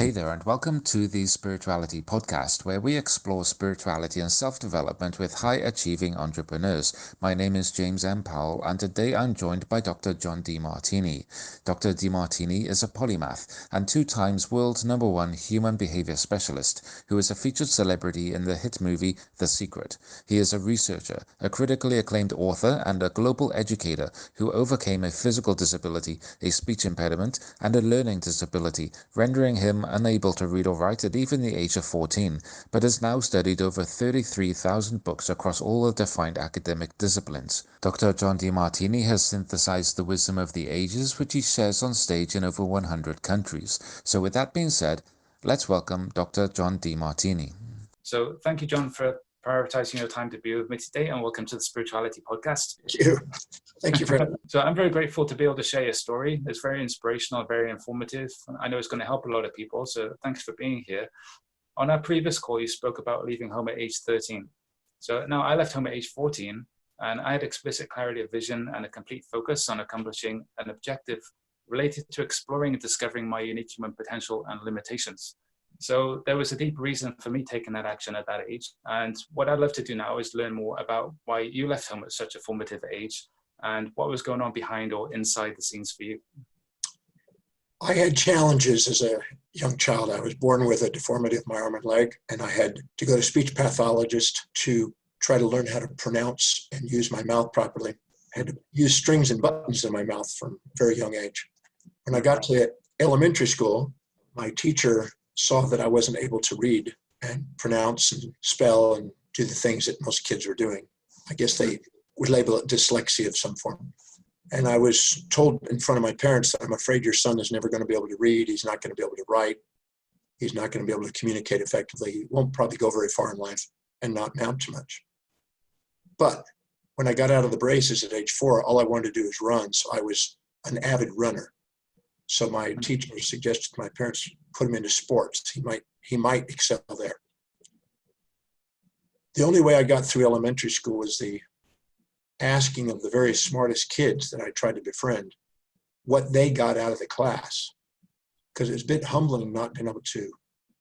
Hey there, and welcome to the Spirituality Podcast, where we explore spirituality and self-development with high-achieving entrepreneurs. My name is James M. Powell, and today I'm joined by Dr. John Demartini. Dr. Demartini is a polymath and 2 times world #1 human behavior specialist, who is a featured celebrity in the hit movie The Secret. He is a researcher, a critically acclaimed author, and a global educator who overcame a physical disability, a speech impediment, and a learning disability, rendering him unable to read or write at even the age of 14, but has now studied over 33,000 books across all the defined academic disciplines. Dr. John Demartini has synthesized the wisdom of the ages, which he shares on stage in over 100 countries. So with that being said, let's welcome Dr. John Demartini. So thank you, John, for prioritizing your time to be with me today, and welcome to the Spirituality Podcast. Thank you. Thank you for having me. So I'm very grateful to be able to share your story. It's very inspirational, very informative. I know it's going to help a lot of people, so thanks for being here. On our previous call, you spoke about leaving home at age 13. So now I left home at age 14, and I had explicit clarity of vision and a complete focus on accomplishing an objective related to exploring and discovering my unique human potential and limitations. So there was a deep reason for me taking that action at that age. And what I'd love to do now is learn more about why you left home at such a formative age and what was going on behind or inside the scenes for you. I had challenges as a young child. I was born with a deformity of my arm and leg, and I had to go to speech pathologist to try to learn how to pronounce and use my mouth properly. I had to use strings and buttons in my mouth from a very young age. When I got to elementary school, my teacher saw that I wasn't able to read and pronounce and spell and do the things that most kids were doing. I guess they would label it dyslexia of some form. And I was told in front of my parents that I'm afraid your son is never going to be able to read. He's not going to be able to write. He's not going to be able to communicate effectively. He won't probably go very far in life and not amount to much. But when I got out of the braces at age 4, all I wanted to do was run. So I was an avid runner. So my teacher suggested to my parents put him into sports. He might excel there. The only way I got through elementary school was the asking of the very smartest kids that I tried to befriend what they got out of the class. Because it was a bit humbling not being able to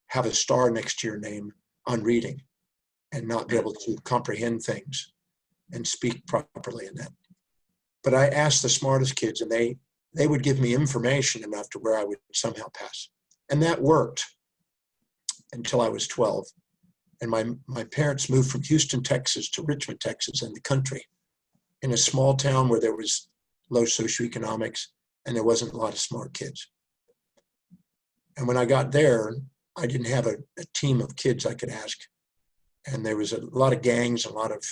have a star next to your name on reading and not be able to comprehend things and speak properly in that. But I asked the smartest kids, and they would give me information enough to where I would somehow pass. And that worked until I was 12. And my parents moved from Houston, Texas to Richmond, Texas in the country, in a small town where there was low socioeconomics and there wasn't a lot of smart kids. And when I got there, I didn't have a team of kids I could ask. And there was a lot of gangs, a lot of,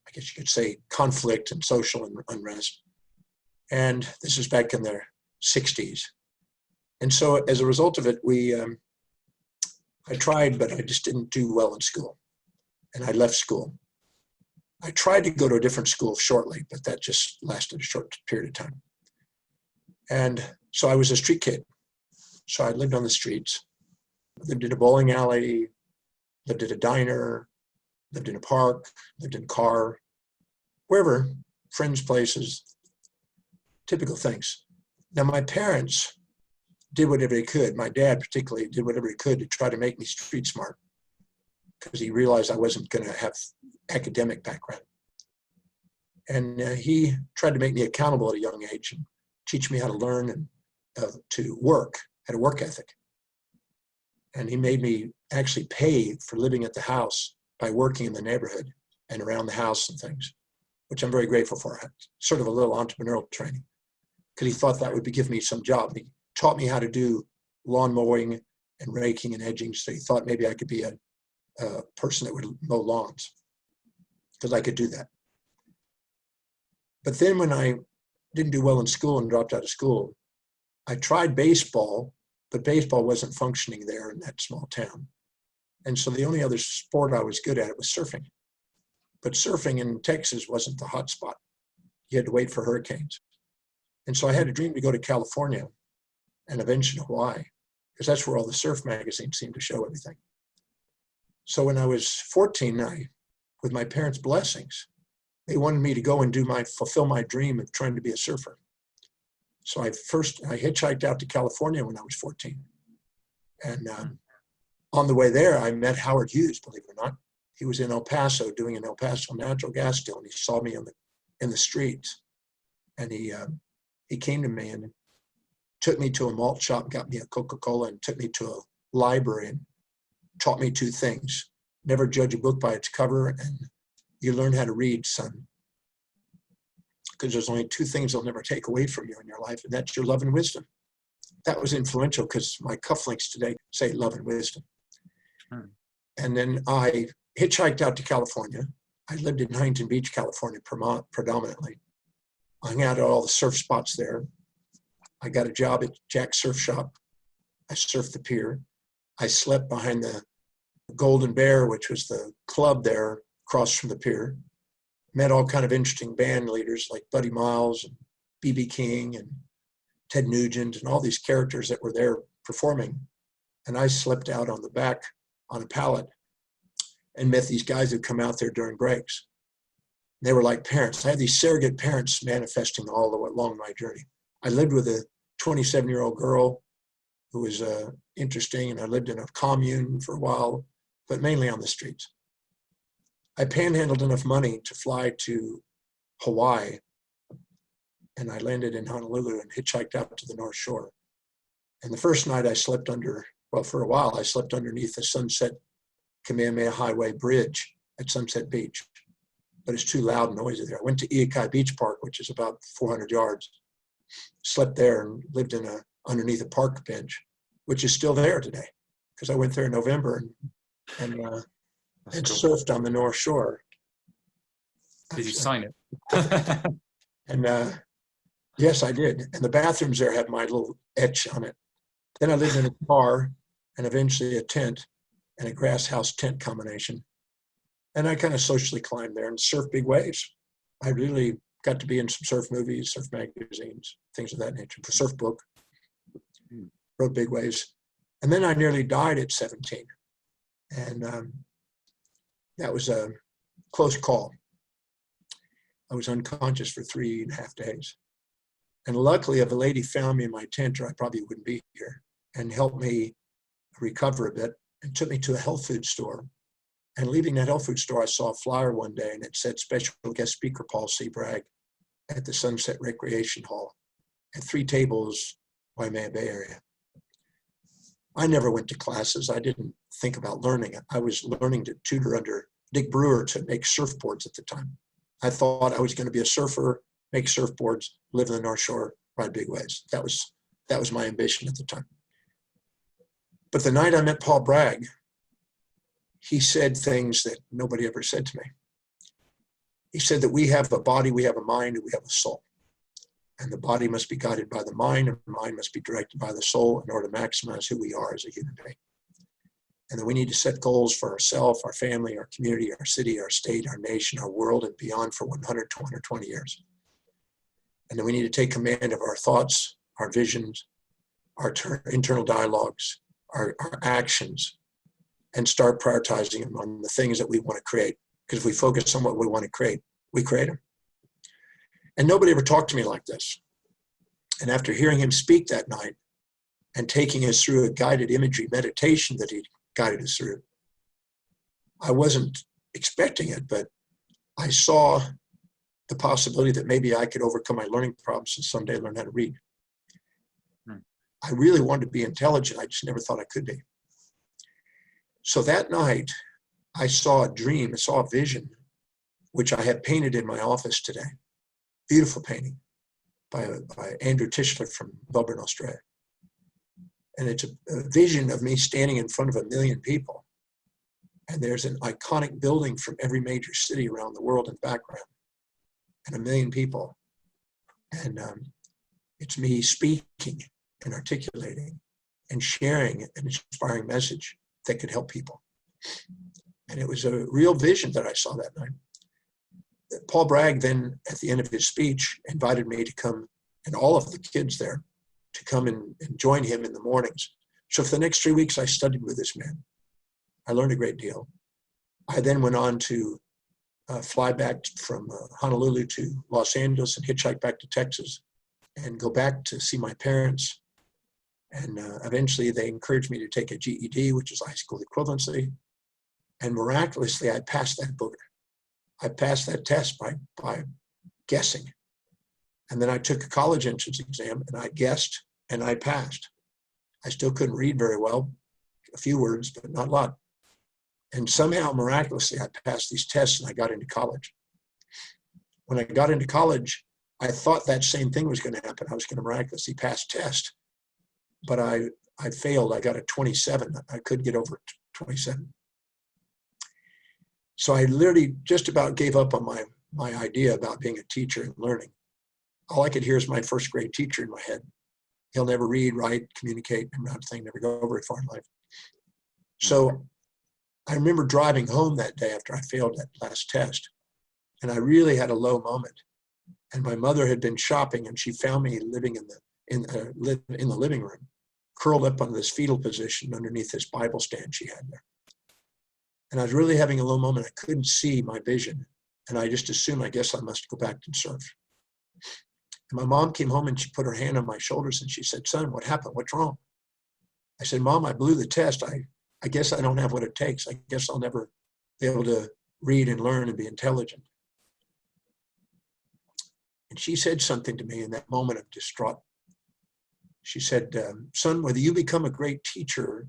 I guess you could say, conflict and social unrest. And this is back in the 60s. And so as a result of it, I tried, but I just didn't do well in school. And I left school. I tried to go to a different school shortly, but that just lasted a short period of time. And so I was a street kid. So I lived on the streets, lived in a bowling alley, lived at a diner, lived in a park, lived in a car, wherever, friends' places, typical things. Now, my parents did whatever they could. My dad particularly did whatever he could to try to make me street smart because he realized I wasn't going to have academic background. And he tried to make me accountable at a young age and teach me how to learn and to work, had a work ethic. And he made me actually pay for living at the house by working in the neighborhood and around the house and things, which I'm very grateful for. Sort of a little entrepreneurial training because he thought that would give me some job. He taught me how to do lawn mowing and raking and edging. So he thought maybe I could be a person that would mow lawns because I could do that. But then when I didn't do well in school and dropped out of school, I tried baseball, but baseball wasn't functioning there in that small town. And so the only other sport I was good at was surfing. But surfing in Texas wasn't the hot spot. You had to wait for hurricanes. And so I had a dream to go to California and eventually Hawaii, because that's where all the surf magazines seemed to show everything. So when I was 14, with my parents' blessings, they wanted me to go and fulfill my dream of trying to be a surfer. So I hitchhiked out to California when I was 14. And on the way there, I met Howard Hughes, believe it or not. He was in El Paso doing an El Paso natural gas deal, and he saw me in the streets. And he came to me and took me to a malt shop, got me a Coca-Cola, and took me to a library and taught me two things. Never judge a book by its cover, and you learn how to read, son. Because there's only two things they'll never take away from you in your life, and that's your love and wisdom. That was influential because my cufflinks today say love and wisdom. And then I hitchhiked out to California. I lived in Huntington Beach, California, predominantly. I hung out at all the surf spots there. I got a job at Jack's Surf Shop. I surfed the pier. I slept behind the Golden Bear, which was the club there across from the pier. Met all kind of interesting band leaders like Buddy Miles and B.B. King and Ted Nugent and all these characters that were there performing. And I slept out on the back on a pallet and met these guys who'd come out there during breaks. They were like parents. I had these surrogate parents manifesting all along my journey. I lived with a 27-year-old girl who was interesting, and I lived in a commune for a while, but mainly on the streets. I panhandled enough money to fly to Hawaii, and I landed in Honolulu and hitchhiked out to the North Shore. And the first night I slept for a while, I slept underneath the Sunset Kamehameha Highway Bridge at Sunset Beach. But it's too loud and noisy there. I went to Iikai Beach Park, which is about 400 yards. Slept there and lived underneath a park bench, which is still there today, because I went there in November and surfed on the North Shore. Did you sign it? And yes, I did. And the bathrooms there had my little etch on it. Then I lived in a car and eventually a tent and a grass house tent combination. And I kind of socially climbed there and surfed big waves. I really got to be in some surf movies, surf magazines, things of that nature. For surf book, wrote big waves. And then I nearly died at 17. And that was a close call. I was unconscious for 3.5 days. And luckily, if a lady found me in my tent, or I probably wouldn't be here, and helped me recover a bit and took me to a health food store. And leaving that health food store, I saw a flyer one day and it said special guest speaker Paul C. Bragg at the Sunset Recreation Hall at 3 tables, Waimea Bay Area. I never went to classes. I didn't think about learning. I was learning to tutor under Dick Brewer to make surfboards at the time. I thought I was going to be a surfer, make surfboards, live in the North Shore, ride big waves. That was my ambition at the time. But the night I met Paul Bragg, he said things that nobody ever said to me. He said that we have a body, we have a mind, and we have a soul. And the body must be guided by the mind, and the mind must be directed by the soul in order to maximize who we are as a human being. And that we need to set goals for ourselves, our family, our community, our city, our state, our nation, our world, and beyond for 100 to 120 years. And then we need to take command of our thoughts, our visions, our internal dialogues, our actions, and start prioritizing them on the things that we want to create. Because if we focus on what we want to create, we create them. And nobody ever talked to me like this. And after hearing him speak that night and taking us through a guided imagery meditation that he guided us through, I wasn't expecting it, but I saw the possibility that maybe I could overcome my learning problems and someday learn how to read. I really wanted to be intelligent. I just never thought I could be. So that night, I saw a dream, I saw a vision, which I have painted in my office today. Beautiful painting by Andrew Tischler from Melbourne, Australia. And it's a vision of me standing in front of 1 million people. And there's an iconic building from every major city around the world in the background. And 1 million people. And it's me speaking and articulating and sharing an inspiring message that could help people. And it was a real vision that I saw that night. Paul Bragg then, at the end of his speech, invited me to come, and all of the kids there, to come and join him in the mornings. So for the next 3 weeks, I studied with this man. I learned a great deal. I then went on to fly back from Honolulu to Los Angeles and hitchhike back to Texas and go back to see my parents And eventually they encouraged me to take a GED, which is high school equivalency. And miraculously, I passed that booger. I passed that test by guessing. And then I took a college entrance exam and I guessed and I passed. I still couldn't read very well, a few words, but not a lot. And somehow, miraculously, I passed these tests and I got into college. When I got into college, I thought that same thing was going to happen. I was going to miraculously pass test, but I failed. I got a 27. I couldn't get over 27. So I literally just about gave up on my idea about being a teacher and learning. All I could hear is my first grade teacher in my head. He'll never read, write, communicate, and that thing, never go very far in life. So I remember driving home that day after I failed that last test, and I really had a low moment. And my mother had been shopping, and she found me living in the living room, curled up on this fetal position underneath this Bible stand she had there. And I was really having a low moment. I couldn't see my vision, and I just assumed, I guess I must go back and surf. And my mom came home and she put her hand on my shoulders and she said, "Son, what happened? What's wrong?" I said, "Mom, I blew the test. I guess I don't have what it takes. I guess I'll never be able to read and learn and be intelligent." And she said something to me in that moment of distraught. She said, "Son, whether you become a great teacher,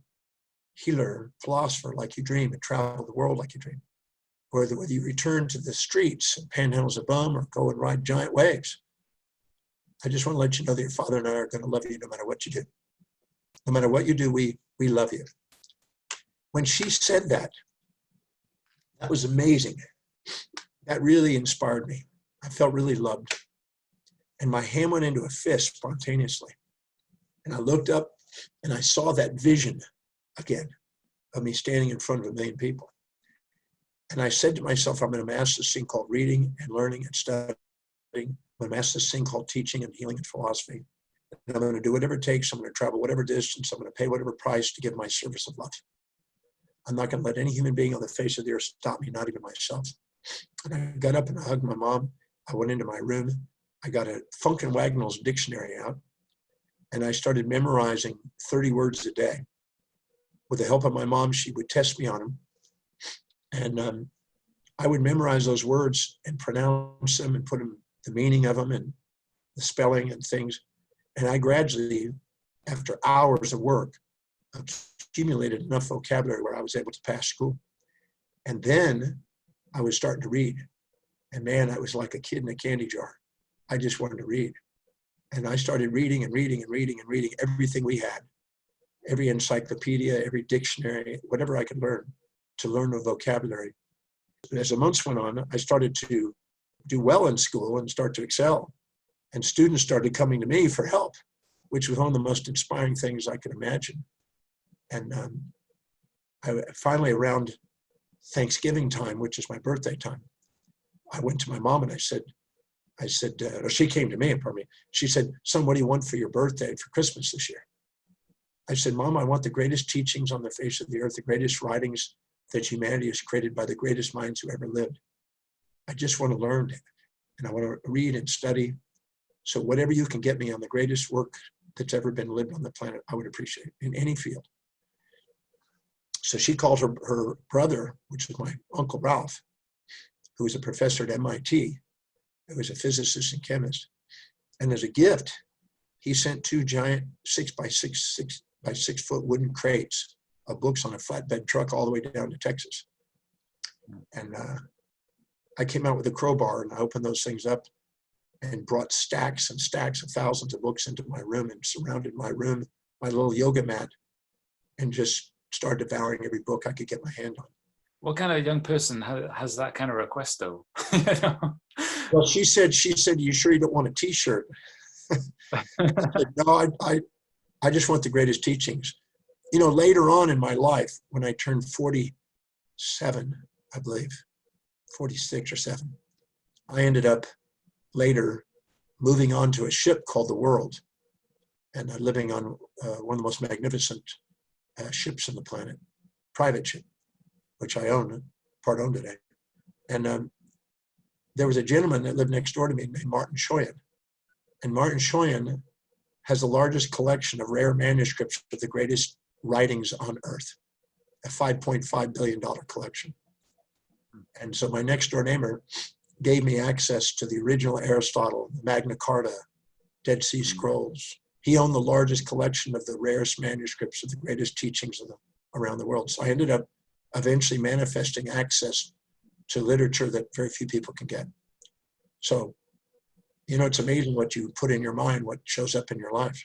healer, philosopher like you dream and travel the world like you dream, or whether you return to the streets and panhandle as a bum or go and ride giant waves, I just want to let you know that your father and I are going to love you no matter what you do. No matter what you do, we love you." When she said that, that was amazing. That really inspired me. I felt really loved. And my hand went into a fist spontaneously. And I looked up and I saw that vision again of me standing in front of 1 million people. And I said to myself, I'm going to master this thing called reading and learning and studying. I'm going to master this thing called teaching and healing and philosophy. And I'm going to do whatever it takes. I'm going to travel whatever distance. I'm going to pay whatever price to give my service of love. I'm not going to let any human being on the face of the earth stop me, not even myself. And I got up and I hugged my mom. I went into my room. I got a Funk and Wagnall's dictionary out. And I started memorizing 30 words a day. With the help of my mom, she would test me on them. And I would memorize those words and pronounce them and put them, the meaning of them and the spelling and things. And I gradually, after hours of work, accumulated enough vocabulary where I was able to pass school. And then I was starting to read. And man, I was like a kid in a candy jar. I just wanted to read. And I started reading and reading and reading and reading everything we had. Every encyclopedia, every dictionary, whatever I could learn to learn the vocabulary. But as the months went on, I started to do well in school and start to excel. And students started coming to me for help, which was one of the most inspiring things I could imagine. And I finally, around Thanksgiving time, which is my birthday time, I went to my mom and I said, or she came to me, pardon me. She said, "Son, what do you want for your birthday, for Christmas this year?" I said, "Mom, I want the greatest teachings on the face of the earth, the greatest writings that humanity has created by the greatest minds who ever lived. I just want to learn, and I want to read and study. So whatever you can get me on the greatest work that's ever been lived on the planet, I would appreciate in any field." So she called her brother, which is my Uncle Ralph, who was a professor at MIT, who was a physicist and chemist. And as a gift, he sent 2 giant 6 by 6 foot wooden crates of books on a flatbed truck all the way down to Texas. And I came out with a crowbar and I opened those things up and brought stacks and stacks of thousands of books into my room and surrounded my room, my little yoga mat, and just started devouring every book I could get my hand on. What kind of young person has that kind of request, though? Well, she said, "You sure you don't want a T-shirt?" I said, "No, I just want the greatest teachings." You know, later on in my life, when I turned 47, I believe, 46 or 7, I ended up later moving on to a ship called the World and living on one of the most magnificent ships on the planet, private ship, which I own, part owned today. And there was a gentleman that lived next door to me named Martin Schoyen. And Martin Schoyen has the largest collection of rare manuscripts of the greatest writings on earth, a $5.5 billion collection. And so my next door neighbor gave me access to the original Aristotle, Magna Carta, Dead Sea Scrolls. He owned the largest collection of the rarest manuscripts of the greatest teachings of around the world. So I ended up eventually manifesting access to literature that very few people can get. So, you know, it's amazing what you put in your mind, what shows up in your life.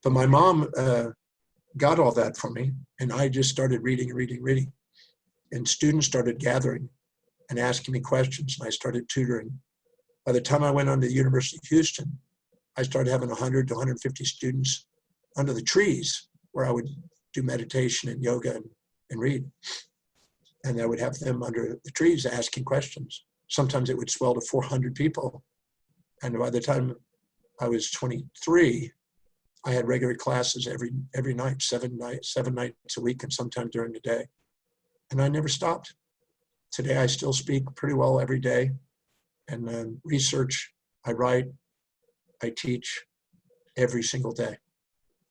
But my mom got all that for me, and I just started reading. And students started gathering and asking me questions, and I started tutoring. By the time I went on to the University of Houston, I started having 100 to 150 students under the trees where I would do meditation and yoga and read. And I would have them under the trees asking questions. Sometimes it would swell to 400 people. And by the time I was 23, I had regular classes every night, seven nights a week, and sometimes during the day. And I never stopped. Today, I still speak pretty well every day, and research, I write, I teach every single day.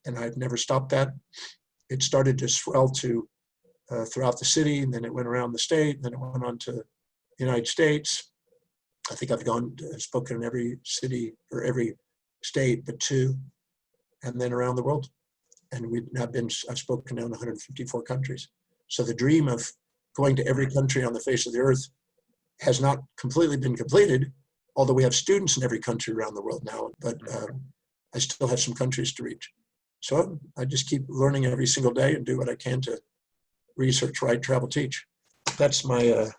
And I've never stopped that. It started to swell to throughout the city, and then it went around the state, and then it went on to the United States. I think I've spoken in every city or every state but 2, and then around the world. And I've spoken now in 154 countries. So the dream of going to every country on the face of the earth has not completely been completed, although we have students in every country around the world now, but I still have some countries to reach. So I just keep learning every single day and do what I can to research, write, travel, teach. That's my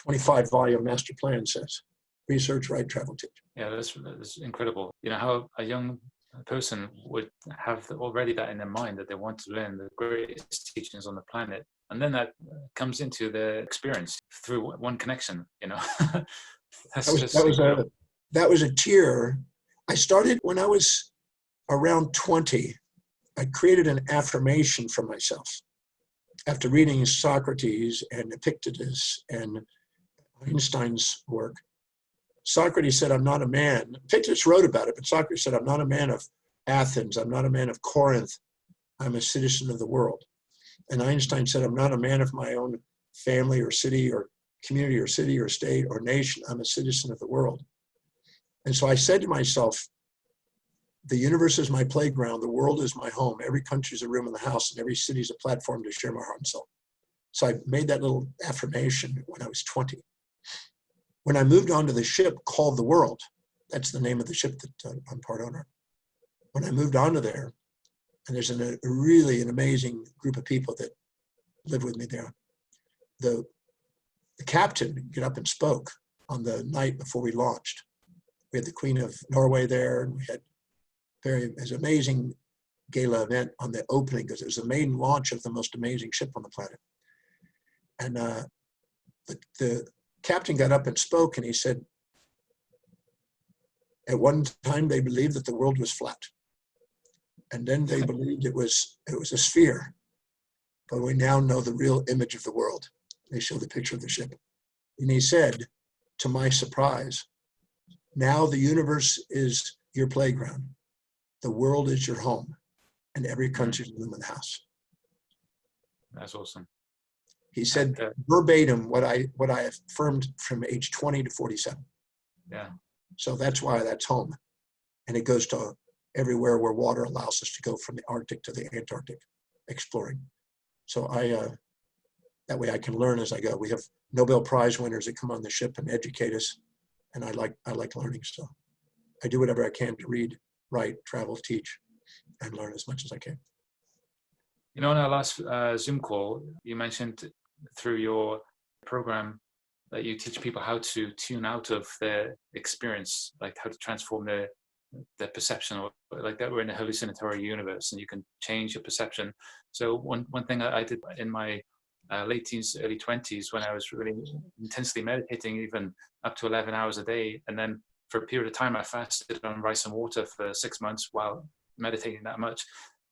25-volume master plan says. Research, write, travel, teach. Yeah, that's incredible. You know, how a young person would have already that in their mind that they want to learn the greatest teachings on the planet. And then that comes into the experience through one connection, you know. That was a tear. I started when I was around 20. I created an affirmation for myself. After reading Socrates and Epictetus and Einstein's work, Socrates said, I'm not a man. Epictetus wrote about it, but Socrates said, I'm not a man of Athens. I'm not a man of Corinth. I'm a citizen of the world. And Einstein said, I'm not a man of my own family or city or community or city or state or nation. I'm a citizen of the world. And so I said to myself, the universe is my playground. The world is my home. Every country is a room in the house, and every city is a platform to share my heart and soul. So I made that little affirmation when I was 20. When I moved onto the ship called the World, that's the name of the ship that I'm part owner. When I moved onto there, and there's really an amazing group of people that live with me there. The captain got up and spoke on the night before we launched. We had the Queen of Norway there, and we had it was an amazing gala event on the opening because it was the maiden launch of the most amazing ship on the planet. And the captain got up and spoke, and he said, at one time they believed that the world was flat. And then they believed it was a sphere. But we now know the real image of the world. They show the picture of the ship. And he said, to my surprise, now the universe is your playground. The world is your home. And every country is a room in the house. That's awesome. He said verbatim what I affirmed from age 20 to 47. Yeah. So that's why that's home. And it goes to everywhere where water allows us to go, from the Arctic to the Antarctic, exploring. So that way I can learn as I go. We have Nobel Prize winners that come on the ship and educate us, and I like learning. So I do whatever I can to read, write, travel, teach, and learn as much as I can. You know, in our last Zoom call, you mentioned through your program that you teach people how to tune out of their experience, like how to transform their perception, or like that we're in a hallucinatory universe and you can change your perception. So one thing I did in my late teens, early 20s, when I was really intensely meditating, even up to 11 hours a day, and then for a period of time I fasted on rice and water for 6 months while meditating that much,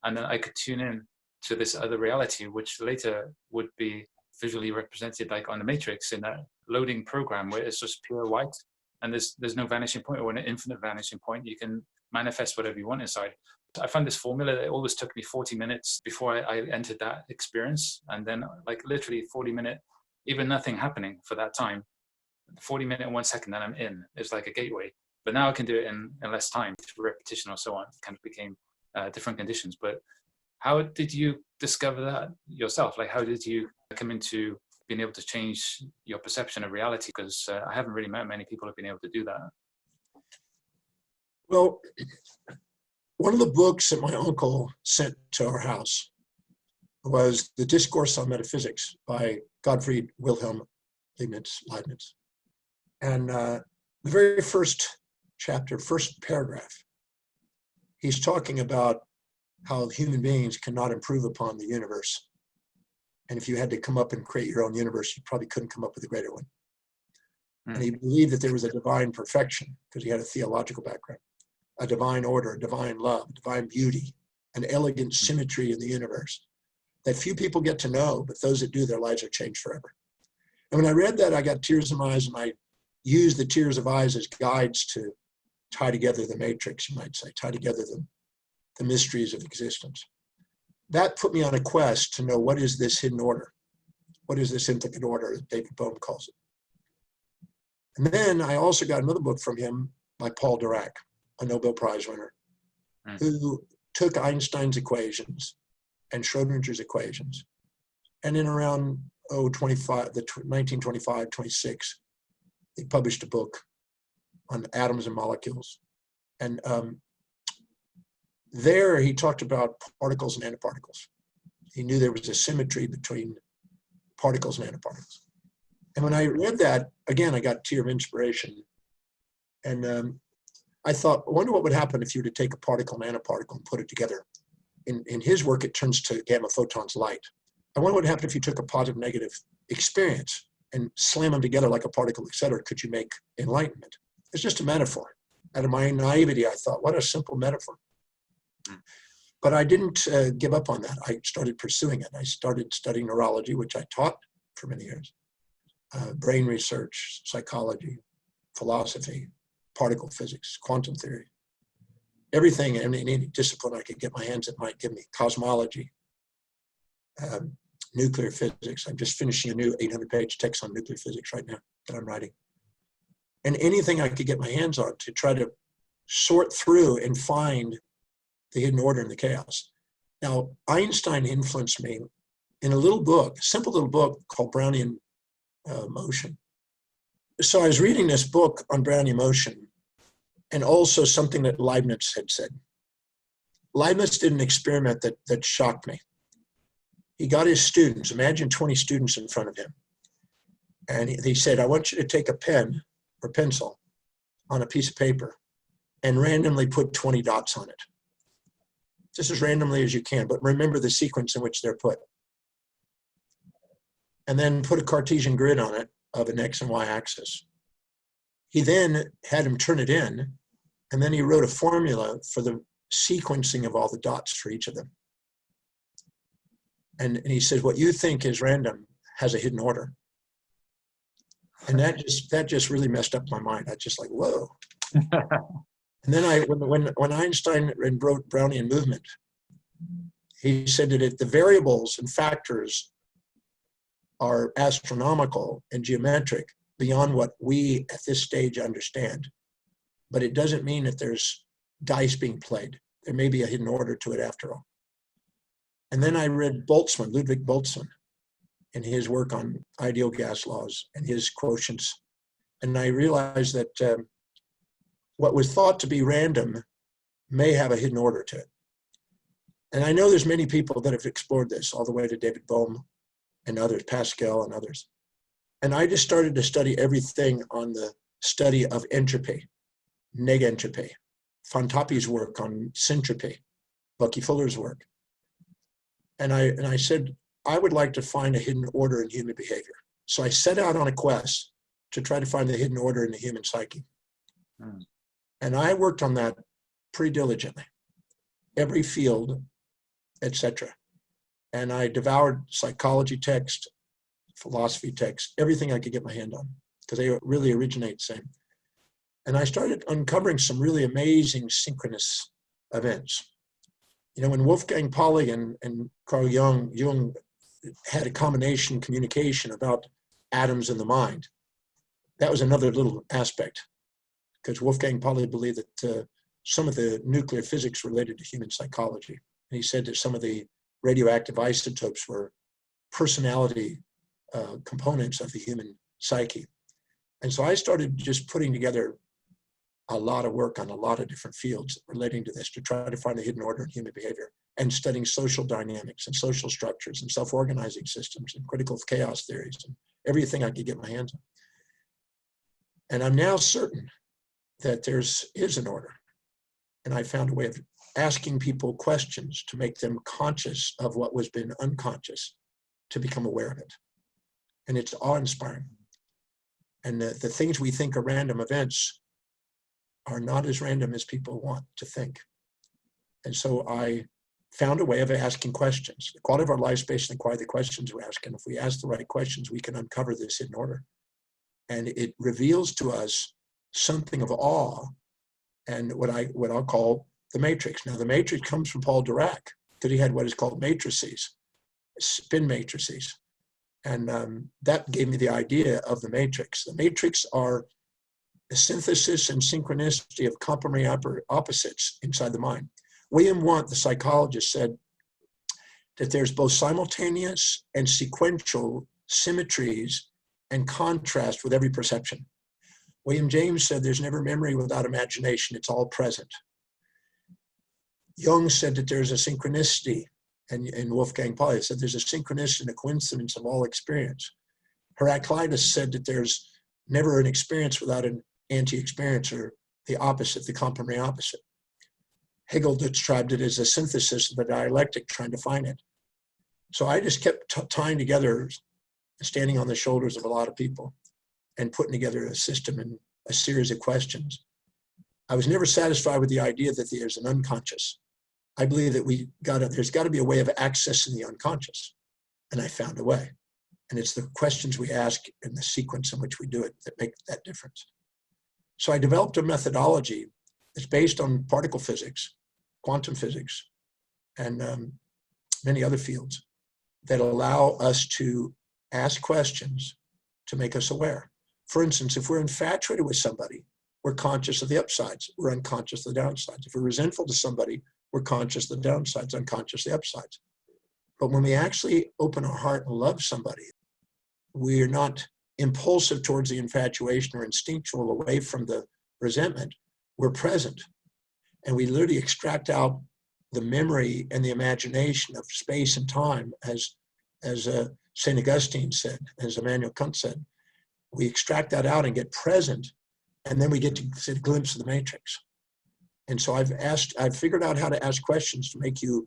and then I could tune in to this other reality, which later would be visually represented like on the Matrix in that loading program where it's just pure white and there's no vanishing point or an infinite vanishing point. You can manifest whatever you want inside. I found this formula that always took me 40 minutes before I entered that experience. And then like literally 40-minute, even nothing happening for that time, 40-minute and 1 second, then I'm in. It's like a gateway. But now I can do it in less time through repetition or so on. It kind of became different conditions. But how did you discover that yourself? Like, how did you come into being able to change your perception of reality? Because I haven't really met many people who have been able to do that. Well, one of the books that my uncle sent to our house was The Discourse on Metaphysics by Gottfried Wilhelm Leibniz. And the very first chapter, first paragraph, he's talking about how human beings cannot improve upon the universe. And if you had to come up and create your own universe, you probably couldn't come up with a greater one. And he believed that there was a divine perfection because he had a theological background, a divine order, a divine love, divine beauty, an elegant symmetry in the universe that few people get to know, but those that do, their lives are changed forever. And when I read that, I got tears in my eyes, and I used the tears of eyes as guides to tie together the matrix, you might say, tie together the mysteries of existence. That put me on a quest to know, what is this hidden order? What is this infinite order that David Bohm calls it? And then I also got another book from him by Paul Dirac, a Nobel Prize winner, who took Einstein's equations and Schrodinger's equations, and in around 1925, 26, he published a book on atoms and molecules. And there he talked about particles and antiparticles. He knew there was a symmetry between particles and antiparticles. And when I read that, again, I got a tear of inspiration. And I thought, I wonder what would happen if you were to take a particle and antiparticle and put it together. In his work, it turns to gamma photons light. I wonder what would happen if you took a positive negative experience and slam them together like a particle, et cetera. Could you make enlightenment? It's just a metaphor. Out of my naivety, I thought, what a simple metaphor. But I didn't give up on that. I started pursuing it. I started studying neurology, which I taught for many years, brain research, psychology, philosophy, particle physics, quantum theory, everything in any discipline I could get my hands that might give me, cosmology, nuclear physics. I'm just finishing a new 800-page text on nuclear physics right now that I'm writing. And anything I could get my hands on to try to sort through and find the hidden order in the chaos. Now, Einstein influenced me in a little book, a simple little book called Brownian motion. So I was reading this book on Brownian motion, and also something that Leibniz had said. Leibniz did an experiment that shocked me. He got his students, imagine 20 students in front of him. And he said, I want you to take a pen or pencil on a piece of paper and randomly put 20 dots on it. Just as randomly as you can, but remember the sequence in which they're put. And then put a Cartesian grid on it of an X and Y axis. He then had him turn it in, and then he wrote a formula for the sequencing of all the dots for each of them. And he said, what you think is random has a hidden order. And that just really messed up my mind. I just like, whoa. And then when Einstein wrote Brownian movement, he said that the variables and factors are astronomical and geometric beyond what we at this stage understand. But it doesn't mean that there's dice being played. There may be a hidden order to it after all. And then I read Boltzmann, Ludwig Boltzmann, and his work on ideal gas laws and his quotients. And I realized that what was thought to be random may have a hidden order to it. And I know there's many people that have explored this, all the way to David Bohm and others, Pascal and others. And I just started to study everything on the study of entropy, negentropy, Fontoppi's work on syntropy, Bucky Fuller's work. And I said, I would like to find a hidden order in human behavior. So I set out on a quest to try to find the hidden order in the human psyche. And I worked on that pretty diligently, every field, etc. And I devoured psychology text, philosophy text, everything I could get my hand on, because they really originate the same. And I started uncovering some really amazing synchronous events. You know, when Wolfgang Pauli and Carl Jung had a combination communication about atoms in the mind, that was another little aspect, because Wolfgang Pauli believed that some of the nuclear physics related to human psychology. And he said that some of the radioactive isotopes were personality components of the human psyche. And so I started just putting together a lot of work on a lot of different fields relating to this to try to find the hidden order in human behavior, and studying social dynamics and social structures and self-organizing systems and critical chaos theories and everything I could get my hands on. And I'm now certain that there is an order. And I found a way of asking people questions to make them conscious of what was been unconscious, to become aware of it. And it's awe-inspiring. And the things we think are random events are not as random as people want to think. And so I found a way of asking questions. The quality of our life is based on the quality of the questions we ask. And if we ask the right questions, we can uncover this hidden order. And it reveals to us something of awe, and what I'll call the matrix. Now, the matrix comes from Paul Dirac, because he had what is called matrices, spin matrices. And that gave me the idea of the matrix. The matrix are the synthesis and synchronicity of complementary opposites inside the mind. William Wundt, the psychologist, said that there's both simultaneous and sequential symmetries and contrast with every perception. William James said there's never memory without imagination, it's all present. Jung said that there's a synchronicity, and Wolfgang Pauli said there's a synchronicity and a coincidence of all experience. Heraclitus said that there's never an experience without an anti-experience, or the opposite, the complementary opposite. Hegel described it as a synthesis of the dialectic, trying to find it. So I just kept tying together, standing on the shoulders of a lot of people, and putting together a system and a series of questions. I was never satisfied with the idea that there's an unconscious. I believe that there's got to be a way of accessing the unconscious. And I found a way. And it's the questions we ask and the sequence in which we do it that make that difference. So I developed a methodology that's based on particle physics, quantum physics, and many other fields that allow us to ask questions to make us aware. For instance, if we're infatuated with somebody, we're conscious of the upsides, we're unconscious of the downsides. If we're resentful to somebody, we're conscious of the downsides, unconscious of the upsides. But when we actually open our heart and love somebody, we're not impulsive towards the infatuation or instinctual away from the resentment. We're present. And we literally extract out the memory and the imagination of space and time, as St. Augustine said, as Immanuel Kant said. We extract that out and get present, and then we get to see a glimpse of the matrix. And so I've figured out how to ask questions to make you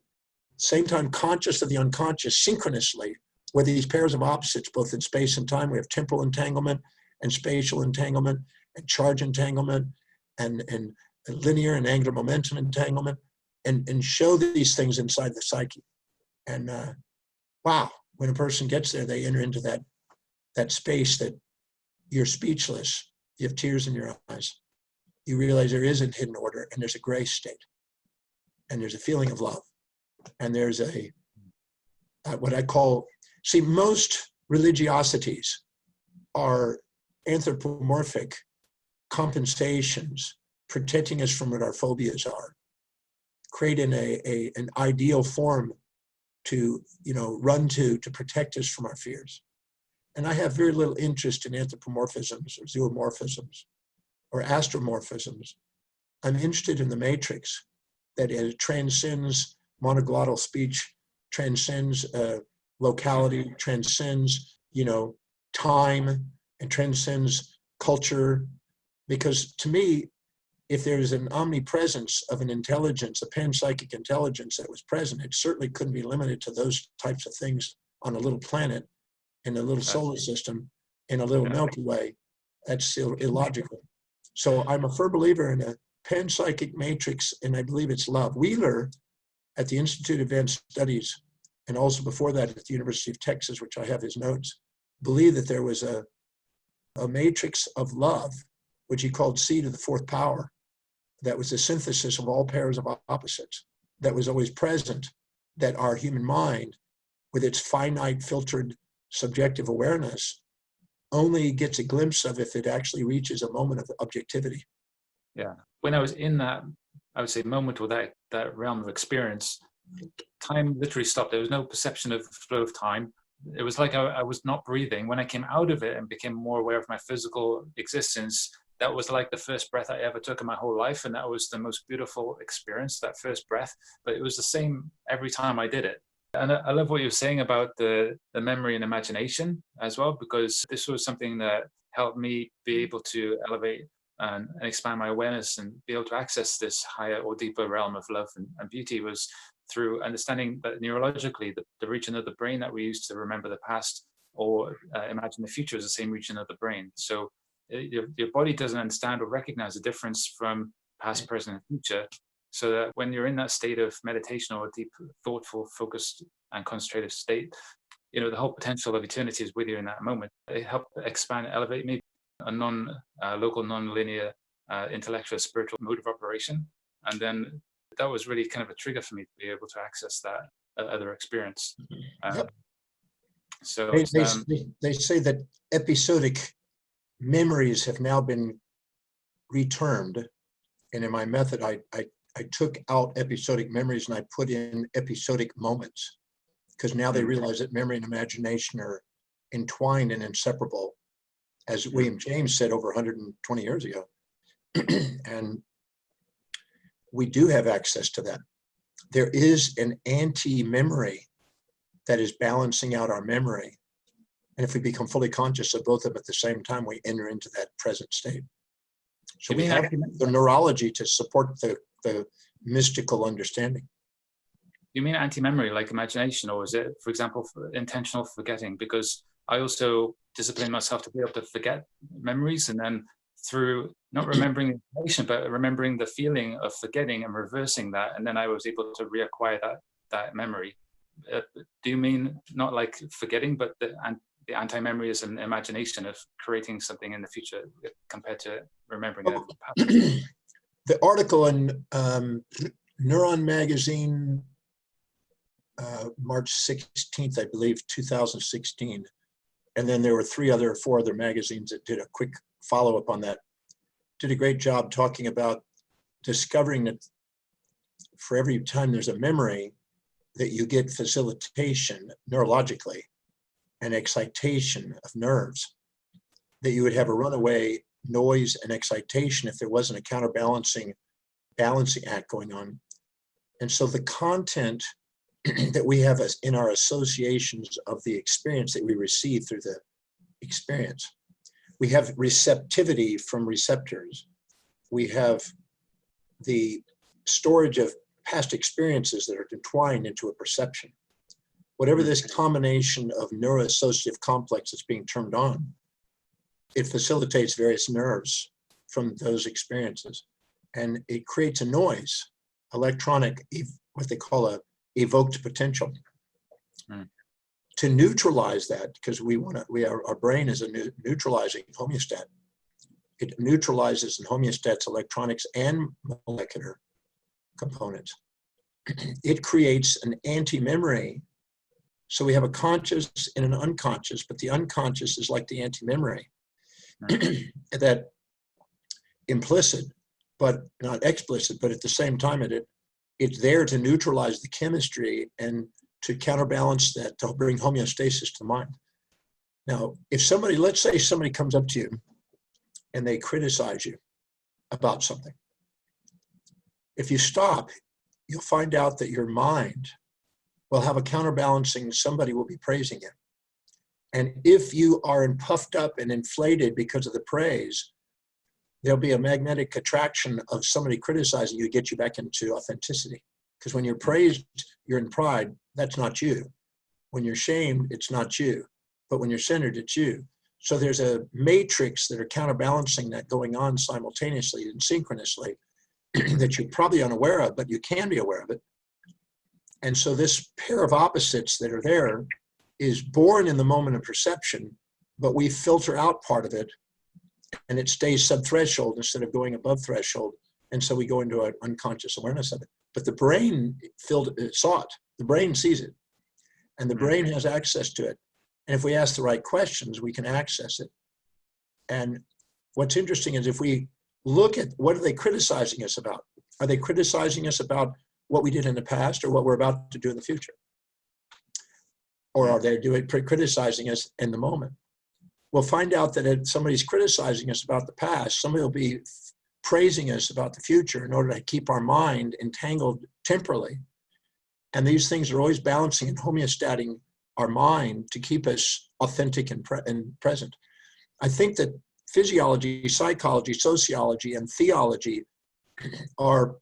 same time conscious of the unconscious synchronously with these pairs of opposites, both in space and time. We have temporal entanglement and spatial entanglement and charge entanglement and linear and angular momentum entanglement, and show these things inside the psyche. And wow, when a person gets there, they enter into that space that you're speechless, you have tears in your eyes. You realize there is a hidden order, and there's a grace state, and there's a feeling of love, and there's what I call, see, most religiosities are anthropomorphic compensations protecting us from what our phobias are, creating an ideal form to run to protect us from our fears. And I have very little interest in anthropomorphisms or zoomorphisms or astromorphisms. I'm interested in the matrix, that it transcends monoglottal speech, transcends locality, transcends time, and transcends culture. Because to me, if there's an omnipresence of an intelligence, a panpsychic intelligence that was present, it certainly couldn't be limited to those types of things on a little planet, in a little solar system, in a little Milky Way. That's still illogical. So I'm a firm believer in a panpsychic matrix, and I believe it's love. Wheeler, at the Institute of Advanced Studies, and also before that at the University of Texas, which I have his notes, believed that there was a matrix of love which he called C to the fourth power. That was the synthesis of all pairs of opposites that was always present, that our human mind, with its finite filtered subjective awareness, only gets a glimpse of if it actually reaches a moment of objectivity. Yeah. When I was in that, I would say, moment or that realm of experience, time literally stopped. There was no perception of flow of time. It was like I was not breathing. When I came out of it and became more aware of my physical existence, that was like the first breath I ever took in my whole life. And that was the most beautiful experience, that first breath. But it was the same every time I did it. And I love what you were saying about the memory and imagination as well, because this was something that helped me be able to elevate and expand my awareness and be able to access this higher or deeper realm of love and beauty, was through understanding that neurologically, the region of the brain that we use to remember the past or imagine the future is the same region of the brain. So your body doesn't understand or recognize the difference from past, present, and future. So that when you're in that state of meditation or a deep, thoughtful, focused, and concentrated state, the whole potential of eternity is with you in that moment. It helped expand, elevate me, a local, non-linear, intellectual, spiritual mode of operation. And then that was really kind of a trigger for me to be able to access that other experience. Yep. So they say that episodic memories have now been retermed. And in my method, I took out episodic memories and I put in episodic moments, because now they realize that memory and imagination are entwined and inseparable, as William James said over 120 years ago. And we do have access to that. There is an anti-memory that is balancing out our memory. And if we become fully conscious of both of them at the same time, we enter into that present state. So we have the neurology to support the mystical understanding. You mean anti-memory, like imagination, or is it, for example, intentional forgetting? Because I also discipline myself to be able to forget memories, and then through not remembering the information, but remembering the feeling of forgetting and reversing that, and then I was able to reacquire that memory. Do you mean not like forgetting, but the anti-memory is an imagination of creating something in the future compared to remembering it in the past? The article in Neuron Magazine, March 16th, I believe, 2016. And then there were four other magazines that did a quick follow-up on that. Did a great job talking about discovering that for every time there's a memory, that you get facilitation neurologically and excitation of nerves, that you would have a runaway noise and excitation if there wasn't a counterbalancing balancing act going on. And so the content that we have in our associations of the experience that we receive through the experience, we have receptivity from receptors. We have the storage of past experiences that are entwined into a perception. Whatever this combination of neuroassociative complex that's being turned on, it facilitates various nerves from those experiences. And it creates a noise, electronic, what they call a evoked potential. To neutralize that, because our brain is a neutralizing homeostat. It neutralizes and homeostats electronics and molecular components. It creates an anti-memory. So we have a conscious and an unconscious, but the unconscious is like the anti-memory. That implicit, but not explicit, but at the same time, it's there to neutralize the chemistry and to counterbalance that, to bring homeostasis to the mind. Now, let's say somebody comes up to you and they criticize you about something. If you stop, you'll find out that your mind will have a counterbalancing, somebody will be praising you. And if you are puffed up and inflated because of the praise, there'll be a magnetic attraction of somebody criticizing you to get you back into authenticity. Because when you're praised, you're in pride, that's not you. When you're shamed, it's not you. But when you're centered, it's you. So there's a matrix that are counterbalancing that going on simultaneously and synchronously that you're probably unaware of, but you can be aware of it. And so this pair of opposites that are there is born in the moment of perception, but we filter out part of it and it stays sub-threshold instead of going above threshold. And so we go into an unconscious awareness of it. But the brain saw it. The brain sees it. And the brain has access to it. And if we ask the right questions, we can access it. And what's interesting is if we look at what are they criticizing us about? Are they criticizing us about what we did in the past or what we're about to do in the future? Or are they criticizing us in the moment? We'll find out that if somebody's criticizing us about the past, somebody will be praising us about the future in order to keep our mind entangled temporally. And these things are always balancing and homeostating our mind to keep us authentic and present. I think that physiology, psychology, sociology, and theology are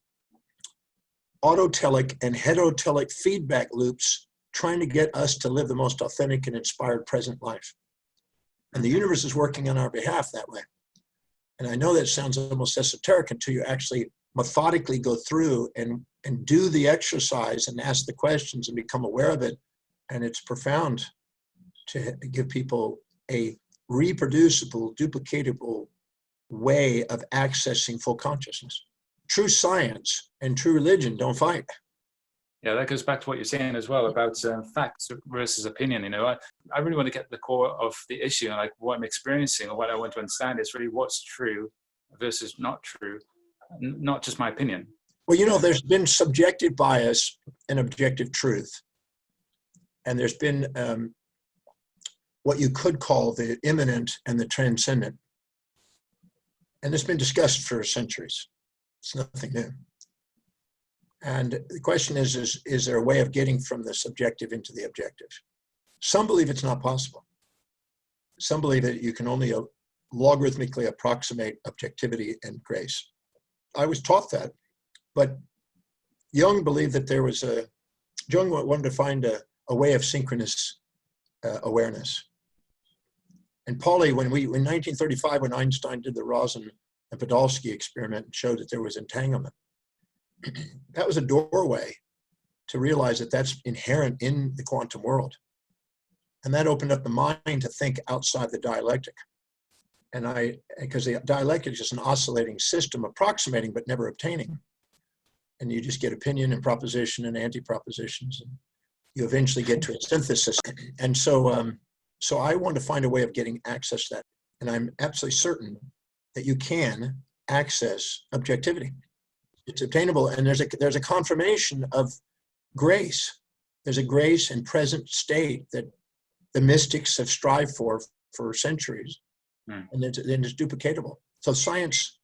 autotelic and heterotelic feedback loops trying to get us to live the most authentic and inspired present life. And the universe is working on our behalf that way. And I know that sounds almost esoteric until you actually methodically go through and do the exercise and ask the questions and become aware of it. And it's profound to give people a reproducible, duplicatable way of accessing full consciousness. True science and true religion don't fight. Yeah, that goes back to what you're saying as well about facts versus opinion. You know, I really want to get to the core of the issue, and like what I'm experiencing or what I want to understand is really what's true versus not true, not just my opinion. Well, you know, there's been subjective bias and objective truth. And there's been what you could call the immanent and the transcendent. And it's been discussed for centuries. It's nothing new. And the question is there a way of getting from the subjective into the objective? Some believe it's not possible. Some believe that you can only logarithmically approximate objectivity and grace. I was taught that, but Jung believed that there was Jung wanted to find a way of synchronous awareness. And Pauli, in 1935, when Einstein did the Rosen and Podolsky experiment and showed that there was entanglement, that was a doorway to realize that that's inherent in the quantum world. And that opened up the mind to think outside the dialectic. And because the dialectic is just an oscillating system, approximating but never obtaining. And you just get opinion and proposition and anti-propositions, and you eventually get to a synthesis. And so, so I want to find a way of getting access to that. And I'm absolutely certain that you can access objectivity. It's obtainable, and there's a confirmation of grace. There's a grace and present state that the mystics have strived for centuries, and it's duplicatable. So science,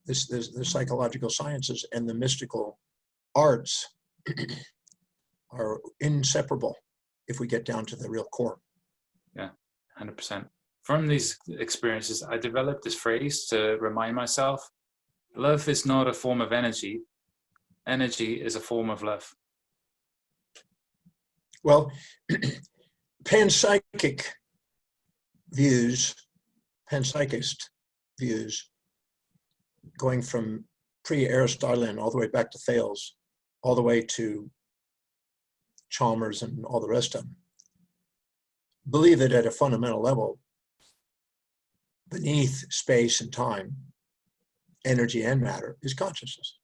the psychological sciences and the mystical arts are inseparable if we get down to the real core. Yeah, 100%. From these experiences, I developed this phrase to remind myself: love is not a form of energy. Energy is a form of love. Well, panpsychist views, going from pre-Aristotelian all the way back to Thales, all the way to Chalmers and all the rest of them, believe that at a fundamental level, beneath space and time, energy and matter is consciousness.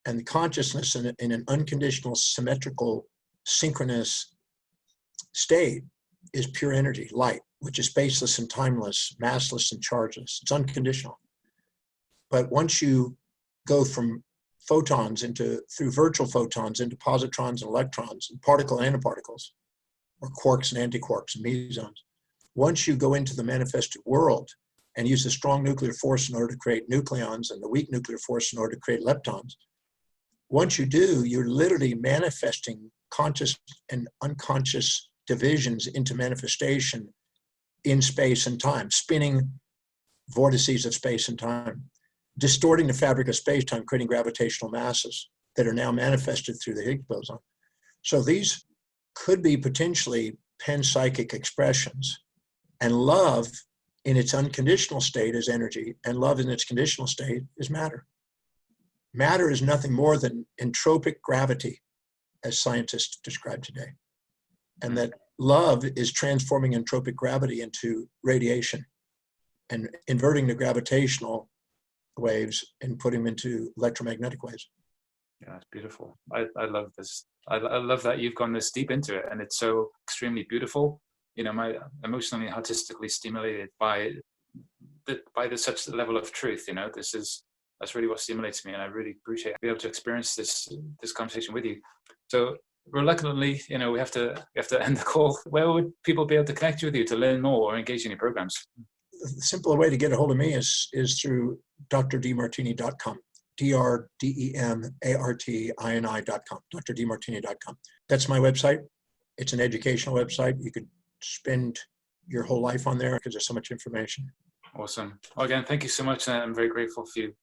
And the consciousness in an unconditional, symmetrical, synchronous state is pure energy, light, which is spaceless and timeless, massless and chargeless. It's unconditional. But once you go from photons through virtual photons into positrons and electrons and particle antiparticles, or quarks and antiquarks and mesons, once you go into the manifested world and use the strong nuclear force in order to create nucleons and the weak nuclear force in order to create leptons, once you do, you're literally manifesting conscious and unconscious divisions into manifestation in space and time, spinning vortices of space and time, distorting the fabric of space-time, creating gravitational masses that are now manifested through the Higgs boson. So these could be potentially panpsychic expressions. And love in its unconditional state is energy, and love in its conditional state is matter. Matter is nothing more than entropic gravity, as scientists describe today. And that love is transforming entropic gravity into radiation. and inverting the gravitational waves and putting them into electromagnetic waves. Yeah, it's beautiful. I love this. I love that you've gone this deep into it, and it's so extremely beautiful. You know, my emotionally and artistically stimulated by such level of truth. You know, that's really what stimulates me, and I really appreciate being able to experience this conversation with you. So reluctantly, you know, we have to end the call. Where would people be able to connect with you to learn more or engage in your programs? The simpler way to get a hold of me is through drdemartini.com. DRDEMARTINI.com, drdemartini.com. That's my website. It's an educational website. You could spend your whole life on there because there's so much information. Awesome. Well, again, thank you so much. I'm very grateful for you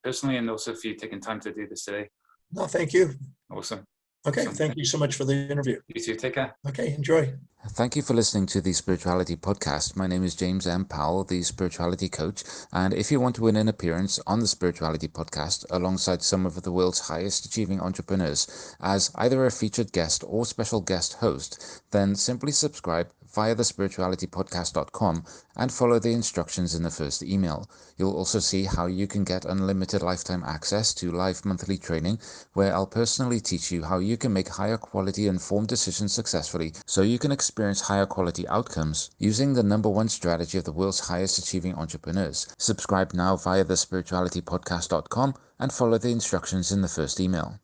personally, and also for you taking time to do this today. No, thank you. Awesome. Okay, Awesome. Thank you so much for the interview. You too. Take care. Okay, enjoy. Thank you for listening to the Spirituality Podcast. My name is James M. Powell, the Spirituality Coach. And if you want to win an appearance on the Spirituality Podcast alongside some of the world's highest achieving entrepreneurs as either a featured guest or special guest host, then simply subscribe via thespiritualitypodcast.com and follow the instructions in the first email. You'll also see how you can get unlimited lifetime access to live monthly training, where I'll personally teach you how you can make higher quality informed decisions successfully so you can experience higher quality outcomes using the #1 strategy of the world's highest achieving entrepreneurs. Subscribe now via thespiritualitypodcast.com and follow the instructions in the first email.